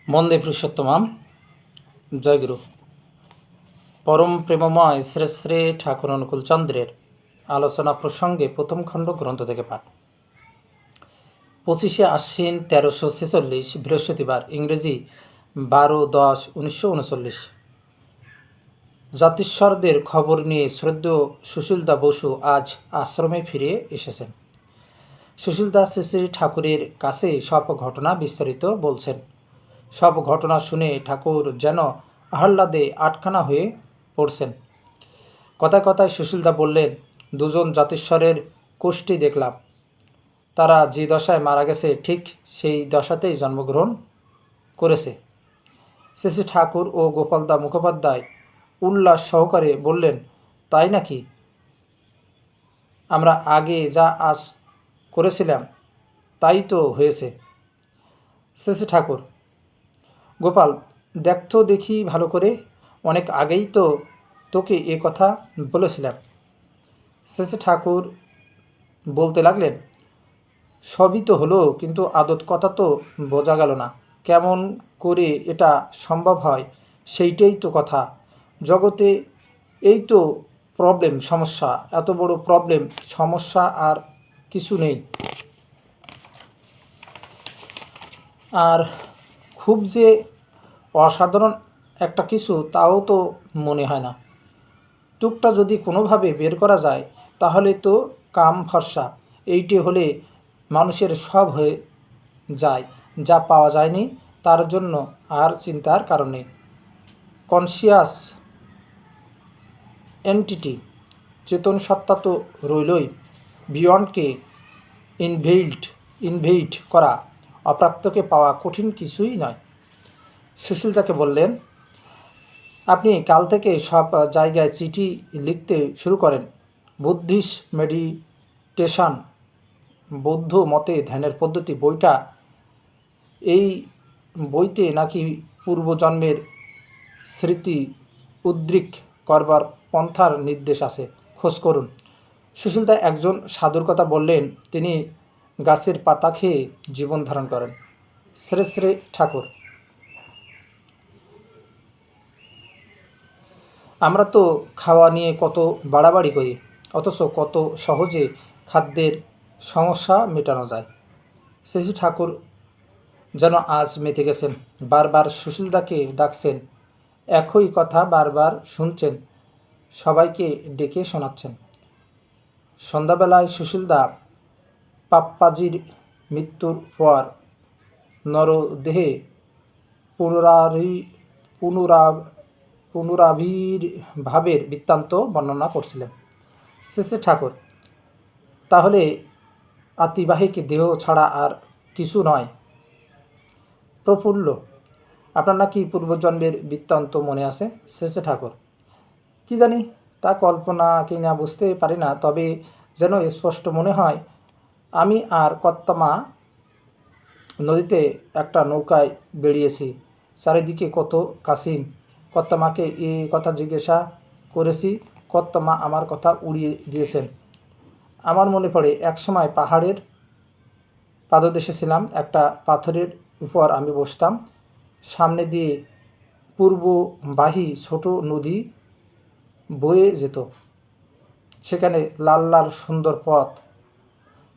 বন্দে পুরুষোত্তমাম। জয়গুরু। পরম প্রেমময় শ্রী শ্রী ঠাকুর অনুকূলচন্দ্রের আলোচনা প্রসঙ্গে প্রথম খণ্ড গ্রন্থ থেকে পাঠ। 25শে আশ্বিন 1346 বৃহস্পতিবার, ইংরেজি 12-10-1939। জাতিস্বরদের খবর নিয়ে শ্রদ্ধেয় সুশীলদা বসু আজ আশ্রমে ফিরে এসেছেন। সুশীলদা শ্রী শ্রী ঠাকুরের কাছে সব ঘটনা বিস্তারিত বলছেন। সব ঘটনা শুনে ঠাকুর যেন আহ্লাদে আটখানা হয়ে পড়ছেন। কথায় কথায় সুশীলদা বললেন, দুজন জাতিস্বরের কোষ্ঠী দেখলাম। তারা যে দশায় মারা গেছে ঠিক সেই দশাতেই জন্মগ্রহণ করেছে। শ্রী শ্রী ঠাকুর ও গোপালদা মুখোপাধ্যায় উল্লাস সহকারে বললেন, তাই নাকি? আমরা আগে যা আশ করেছিলাম তাই তো হয়েছে। শ্রী শ্রী ঠাকুর, গোপাল, দেখতো দেখি ভালো করে, অনেক আগেই তো তোকে এ কথা বলেছিলাম। শ্রী শ্রী ঠাকুর বলতে লাগলেন, সবই তো হলো, কিন্তু আদত কথা তো বোঝা গেল না। কেমন করে এটা সম্ভব হয় সেইটাই তো কথা। জগতে এই তো প্রবলেম, সমস্যা, এত বড় প্রবলেম, সমস্যা আর কিছু নেই। আর খুব যে অসাধারণ একটা কিছু তাও তো মনে হয় না। টুকটা যদি কোনোভাবে বের করা যায় তাহলে তো কাম ফর্সা। এইটি হলে মানুষের সব হয়ে যায়। যা পাওয়া যায়নি তার জন্য আর চিন্তার কারণ নেই। কনসিয়াস এন্টিটি, চেতন সত্তা তো রইলই। বিয়ন্ডকে ইনভেইট করা, অপ্রাপ্তকে পাওয়া কঠিন কিছুই নয়। সুশীলদাকে বললেন, আপনি কাল থেকে সব জায়গায় চিঠি লিখতে শুরু করেন। বুদ্ধিস্ট মেডিটেশন, বৌদ্ধ মতে ধ্যানের পদ্ধতি বইটা, এই বইতে নাকি পূর্বজন্মের স্মৃতি উদ্রিক করবার পন্থার নির্দেশ আছে, খোঁজ করুন। সুশীলদা একজন সাধুর কথা বললেন, তিনি গাছের পাতা খেয়ে জীবন ধারণ করেন। শ্রী শ্রী ঠাকুর, আমরা তো খাওয়া নিয়ে কত বাড়াবাড়ি করি, অথচ কত সহজে খাদ্যের সমস্যা মেটানো যায়। শ্রী শ্রী ঠাকুর যেন আজ মেতে গেছেন। বারবার সুশীলদাকে ডাকছেন, একই কথা বারবার শুনছেন, সবাইকে ডেকে শোনাচ্ছেন। সন্ধ্যাবেলায় সুশীলদা পাপ্পাজির মৃত্যুর পর নরদেহে পুনরাবির্ভাবের বৃত্তান্ত বর্ণনা করছিলেন। শ্রী শ্রী ঠাকুর, তাহলে আতিবাহিক দেহ ছাড়া আর কিছু নয়? প্রফুল্ল, আপনার নাকি পূর্বজন্মের বৃত্তান্ত মনে আছে? শ্রী শ্রী ঠাকুর, কি জানি, তা কল্পনা কি না বুঝতে পারি না, তবে যেন স্পষ্ট মনে হয় আমি আর কর্তামা নদীতে একটা নৌকায় বেরিয়েছি। চারিদিকে কত কাসিম। কর্তামাকে এ কথা জিজ্ঞাসা করেছি, কর্তামা আমার কথা উড়িয়ে দিয়েছেন। আমার মনে পড়ে একসময় পাহাড়ের পাদদেশে ছিলাম, একটা পাথরের উপর আমি বসতাম, সামনে দিয়ে পূর্ববাহী ছোট নদী বয়ে যেত, সেখানে লাল লাল সুন্দর পথ।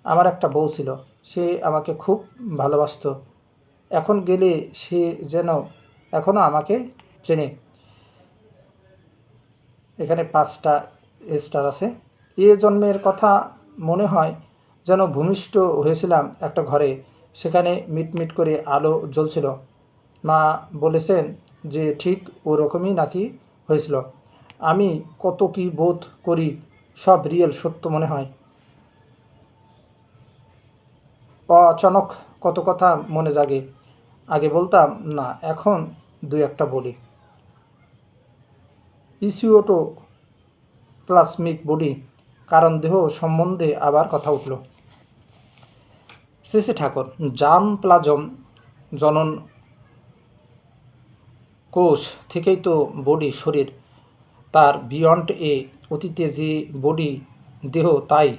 আমার একটা বউ ছিল, সে আমাকে খুব ভালোবাসত। এখন গেলে সে যেন এখনও আমাকে চেনে। এখানে 5টা স্টার আছে। এ জন্মের কথা মনে হয় যেন ভূমিষ্ঠ হয়েছিলাম একটা ঘরে, সেখানে মিটমিট করে আলো জ্বলছিল। মা বলেছেন যে ঠিক ওরকমই নাকি হয়েছিল। আমি কত কি বোধ করি, সব রিয়েল, সত্য মনে হয়। অচানক কত কথা মনে জাগে, আগে বলতাম না, এখন 2-1টা বলি। ইসিওটো প্লাজমিক বডি, কারণ দেহ সম্বন্ধে আবার কথা উঠল। শ্রী শ্রী ঠাকুর, জার্ম প্লাজম, জনন কোষ থেকেই তো বডি, শরীর। তার বিয়ন্ড এ, অতীতে যে বডি দেহ, তাই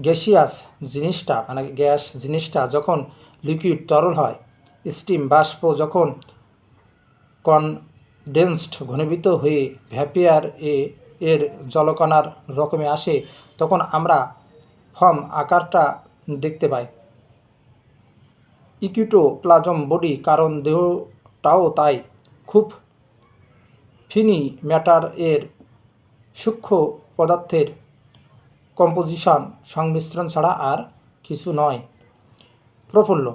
গ্যাসিয়াস জিনিসটা, মানে গ্যাস জিনিসটা যখন লিকুইড তরল হয়, স্টিম বাষ্প যখন কনডেন্সড ঘনীভূত হয়ে ভ্যাপিয়ার এর জলকণার রকমে আসে, তখন আমরা ফর্ম আকারটা দেখতে পাই। ইকুইটোপ্লাজম বডি, কারণ দেহটাও তাই খুব ফিনি ম্যাটার এর সূক্ষ্ম পদার্থের কম্পোজিশন সংমিশ্রণ ছাড়া আর কিছু নয়। প্রফুল্ল।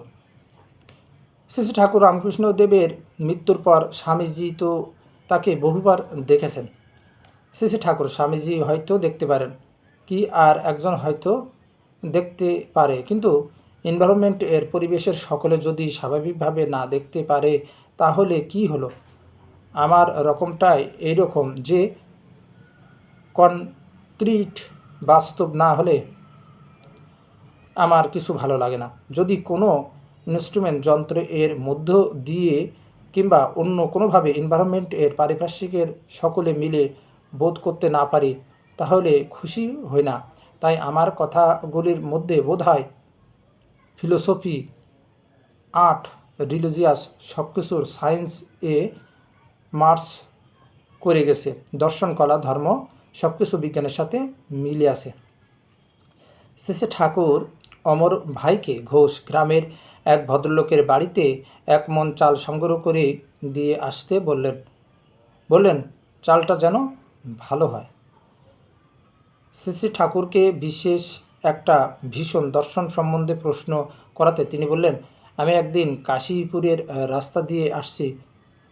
শ্রী শ্রী ঠাকুর রামকৃষ্ণ দেবের মৃত্যুর পর স্বামীজি তো তাকে বহুবার দেখেছেন। শ্রী শ্রী ঠাকুর স্বামীজি হয়তো দেখতে পারেন, কি আর একজন হয়তো দেখতে পারে, কিন্তু এনভায়রনমেন্ট এর পরিবেশের সকলে যদি স্বাভাবিকভাবে না দেখতে পারে, তাহলে কি হলো? আমার রকমটাই এইরকম, যে কনক্রিট বাস্তব না হলে আমার কিছু ভালো লাগে না। যদি কোনো ইনস্ট্রুমেন্ট যন্ত্র এর মধ্য দিয়ে কিংবা অন্য কোনোভাবে এনভায়রনমেন্ট এর পারিপার্শ্বিকের সকলে মিলে বোধ করতে না পারি, তাহলে খুশি হই না। তাই আমার কথাগুলির মধ্যে বোধহয় ফিলোসফি, আর্ট, রিলিজিয়াস সব কিছুর সায়েন্স এ মার্চ করে গেছে। দর্শন, কলা, ধর্ম সব কিছু বিজ্ঞানের সাথে মিলে আছে। শেষে ঠাকুর অমর ভাইকে ঘোষ গ্রামের এক ভদ্রলোকের বাড়িতে 1 মণ চাল সংগ্রহ করে দিয়ে আসতে বললেন চালটা যেন ভালো হয়। শ্রী ঠাকুরকে বিশেষ একটা ভীষণ দর্শন সম্বন্ধে প্রশ্ন করাতে তিনি বললেন, আমি একদিন কাশীপুরের রাস্তা দিয়ে আসছি,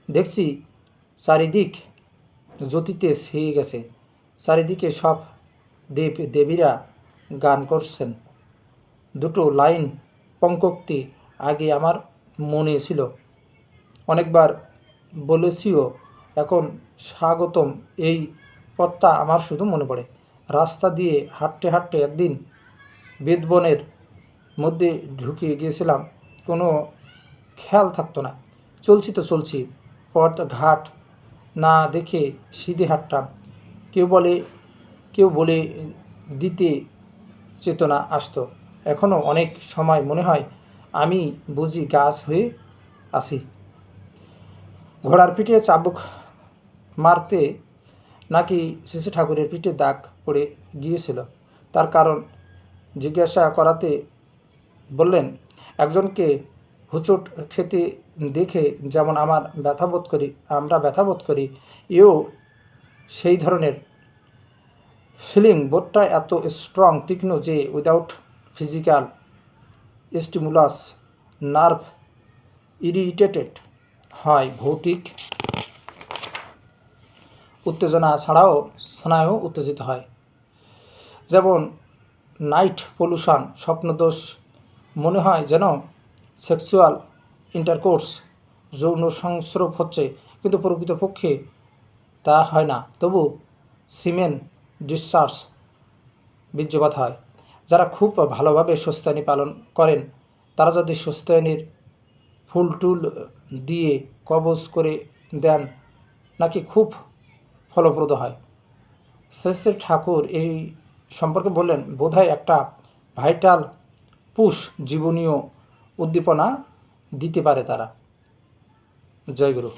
দেখছি চারিদিক জ্যোতিতে ছেয়ে গেছে। চারিদিকে সব দেবীরা গান করছেন। দুটো লাইন পঙ্কোক্তি আগে আমার মনে ছিল, অনেকবার বলেছিও, এখন স্বাগতম এই পথটা আমার শুধু মনে পড়ে। রাস্তা দিয়ে হাঁটতে হাঁটতে একদিন বেদবনের মধ্যে ঢুকে গিয়েছিলাম, কোনো খেয়াল থাকতো না। চলছি, পথ ঘাট না দেখে সিধে হাঁটতাম। কেউ বলে দিতে চেতনা আসতো। এখনও অনেক সময় মনে হয় আমি বুঝি গাছ হয়ে আসি। ঘোড়ার পিঠে চাবুক মারতে নাকি শ্রী ঠাকুরের পিঠে দাগ পড়ে গিয়েছিল। তার কারণ জিজ্ঞাসা করাতে বললেন, একজনকে হুচট খেতে দেখে যেমন আমরা ব্যথা বোধ করি, এও সেই ধরনের ফিলিং। বোধটা এত স্ট্রং, তীক্ষ্ণ যে without physical stimulus nerve irritated হয়, ভৌতিক উত্তেজনা ছাড়াও স্নায়ু উত্তেজিত হয়। যেমন নাইট পলিউশন, স্বপ্নদোষ, মনে হয় যেন সেক্সুয়াল ইন্টারকোর্স, যৌন সংস্রব হচ্ছে, কিন্তু প্রকৃতপক্ষে তা হয় না। তবু সিমেন ডিসচার্জ, বীর্যপাত হয়। যারা খুব ভালোভাবে সুস্থানি পালন করেন, তারা যদি সুস্থানির ফুল দিয়ে কবজ করে দেন, নাকি খুব ফলপ্রদ হয়। শ্রী ঠাকুর এই সম্পর্কে বললেন, বোধহয় একটা ভাইটাল পুশ, জীবনীয় উদ্দীপনা দিতে পারে তারা। জয় গুরু।